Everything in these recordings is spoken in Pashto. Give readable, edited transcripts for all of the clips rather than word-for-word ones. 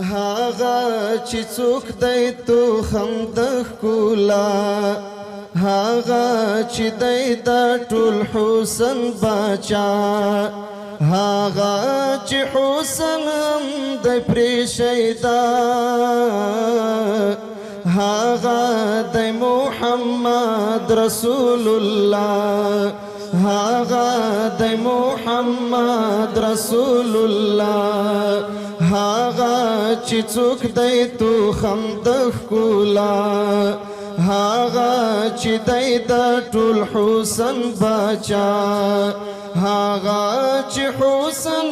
هاغه چې څوک دی تو هم د ښکلا هاغه چې دی د ټول حسن باچا هاغه چې حسن هم د پریشیدا هاغه د محمد رسول الله هاغه د محمد رسول الله هاغه چې څوک دی تو هم د ښکلا هاغه چې دی د ټول حسن باچا هاغه چې حسن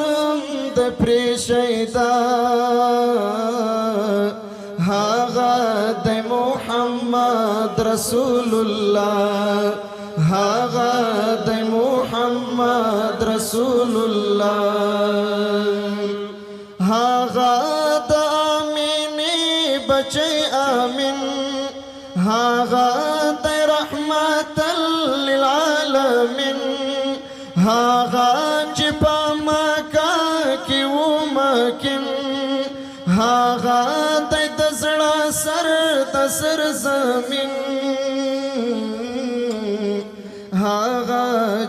د پریشیدا هاغه د محمد رسول الله هاغه د محمد رسول الله هاغه د امینی بچی امین هاغه د رحمت للعالمین هاغه چې په مکه کې و مکن هاغه د زړه سر د سر زمین هاغه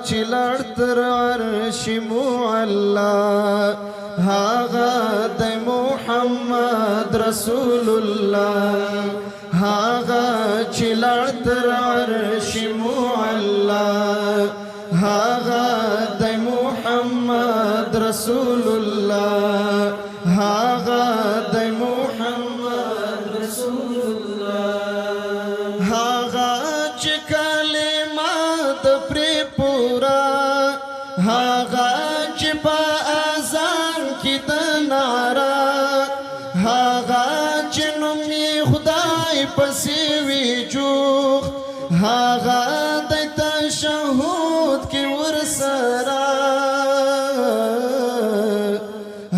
چې لړ تر عرش معلا هاغه د محمد رسول الله هاغه چې لړ تر عرش معلا هاغه د محمد رسول الله هاغه د محمد رسول الله هاغه چې کلمات پر پورا هاغه چې په اذان کې د نارا هاغه چې نوم خدای پسې وی جوخ هاغه د تشهود کې ورسره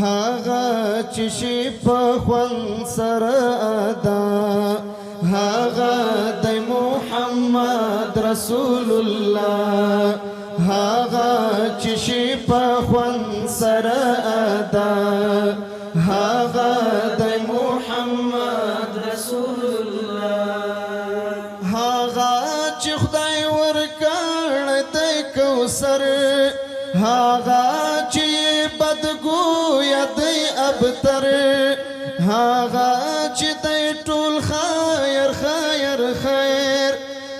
هاغه چې شي په خوند سره ادا هاغه د محمد رسول الله هاغه چې شي په خوند سره ادا هاغه د محمد رسول الله هاغه چې خدای ورکړ د کوثر هاغه چې بدګویا دی ابتر هاغه چې دی ټول خیر خیر خیر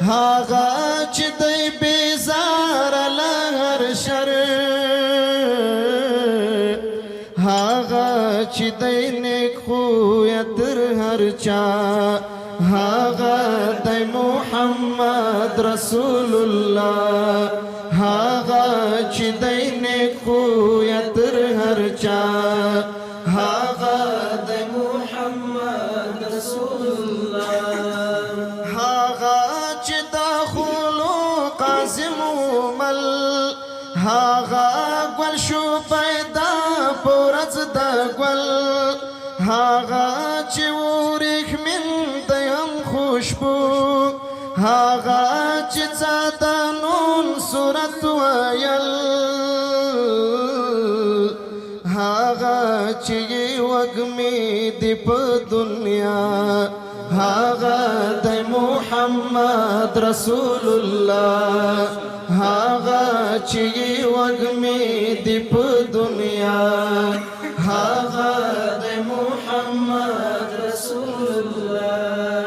هاغه چې دی بیزار له هر شر هاغه چې دی نیک خویا تر هر چا هاغه د محمد رسول الله هاغه چې دی نیک خویا تر هر چا هاغه د محمد رسول الله هاغه چې د خلق عظیم مل هاغه ګل شو پیدا پورز د ګل هاغه چې ورخ من د هم خوشبو هاغه چې څادنون صورت ویل هاغه چې وګمې دی په دنیا هاغه د محمد رسول الله هاغه چې وګمې دی په دنیا هاغه د محمد رسول الله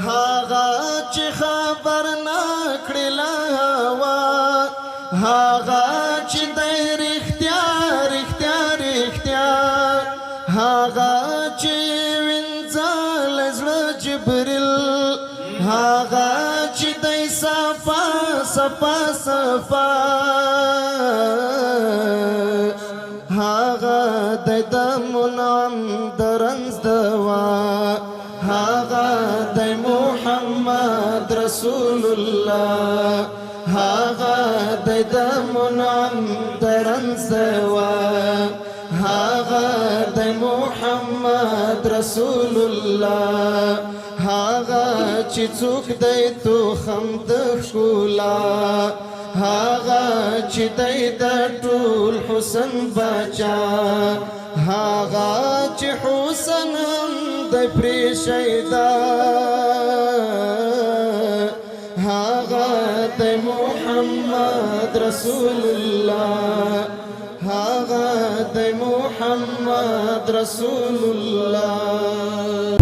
هاغه چې خبر نکړي لا هوا هاغه چې د رښتیا رښتیا رښتیا هاغه چې وینځل زړه جبريل هاغه چې د صفا صفا صفا هاغه د منعم درنز دوا هاغه د محمد رسول الله هاغه د منعم درنز دوا هاغه د محمد رسول الله هاغه چې څوک دی تو هم د ښکلا هاغه چې دی د ټول حسن بچا هاغا چې حسن د پری شیدا هاغا د محمد رسول الله هاغا د محمد رسول الله